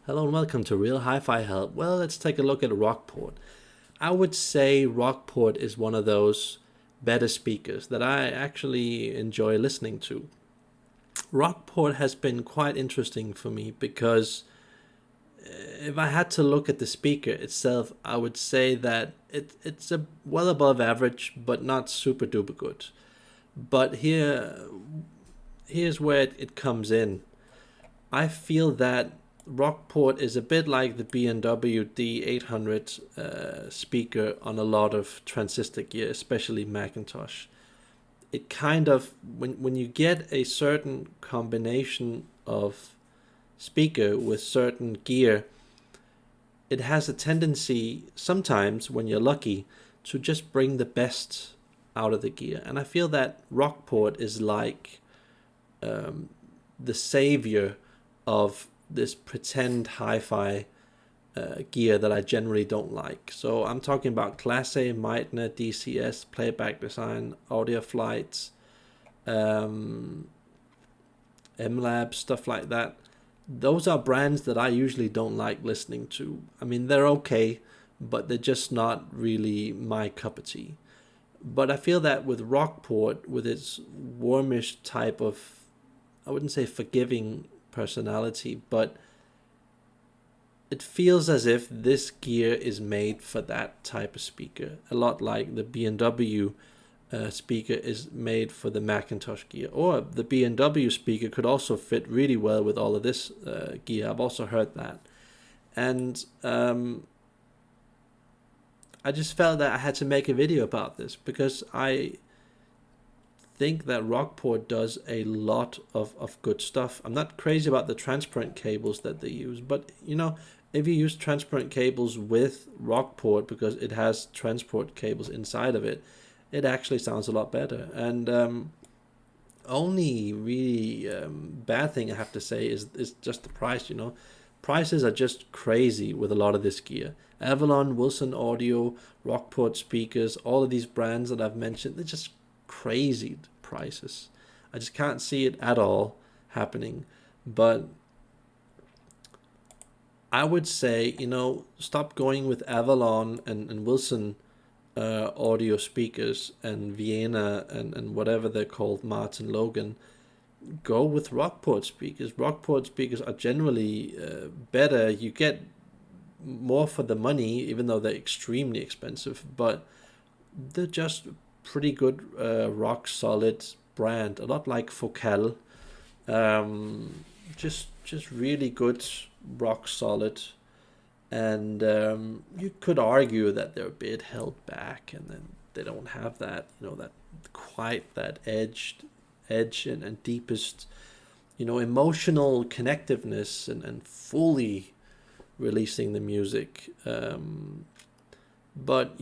Hello and welcome to Real Hi-Fi Help. Well, let's take a look at Rockport. I would say Rockport is one of those better speakers that I actually enjoy listening to. Rockport has been quite interesting for me because if I had to look at the speaker itself, I would say that it's a well above average, but not super duper good. But here's where it comes in. I feel that Rockport is a bit like the B&W D800 speaker on a lot of transistor gear, especially Macintosh. It kind of, when you get a certain combination of speaker with certain gear, it has a tendency, sometimes when you're lucky, to just bring the best out of the gear. And I feel that Rockport is like the savior of this pretend hi-fi gear that I generally don't like. So I'm talking about Class A, Meitner, DCS, Playback Design, Audio Flights, MLab, stuff like that. Those are brands that I usually don't like listening to. I mean, they're okay, but they're just not really my cup of tea. But I feel that with Rockport, with its warmish type of, I wouldn't say forgiving personality, but it feels as if this gear is made for that type of speaker. A lot like the B&W speaker is made for the Macintosh gear, or the B&W speaker could also fit really well with all of this gear. I've also heard that, and I just felt that I had to make a video about this because I think that Rockport does a lot of good stuff. I'm not crazy about the transparent cables that they use, but if you use transparent cables with Rockport, because it has transport cables inside of it, it actually sounds a lot better. And only really bad thing I have to say is just the price. Prices are just crazy with a lot of this gear. Avalon, Wilson Audio, Rockport speakers, all of these brands that I've mentioned, they're just crazy prices. I just can't see it at all happening. But I would say, stop going with Avalon and Wilson audio speakers and Vienna and whatever they're called, Martin Logan. Go with Rockport speakers. Rockport speakers are generally better. You get more for the money, even though they're extremely expensive, but they're just pretty good, rock solid brand. A lot like Focal. Just really good, rock solid. And you could argue that they're a bit held back, and then they don't have that, that quite that edge and deepest, emotional connectiveness and fully releasing the music. But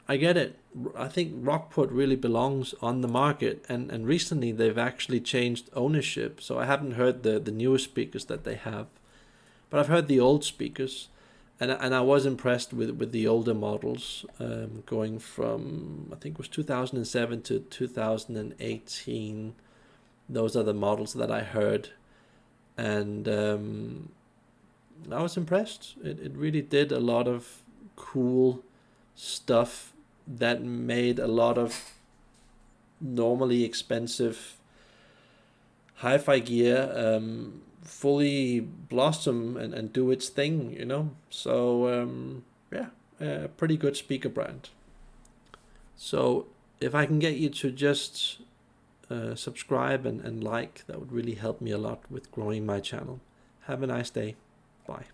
I get it. I think Rockport really belongs on the market, and recently they've actually changed ownership. So I haven't heard the newer speakers that they have, but I've heard the old speakers, and I was impressed with the older models, going from, I think it was 2007 to 2018. Those are the models that I heard, and I was impressed. It really did a lot of cool stuff that made a lot of normally expensive hi-fi gear fully blossom and do its thing. So yeah, a pretty good speaker brand. So if I can get you to just subscribe and like, that would really help me a lot with growing my channel. Have a nice day. Bye.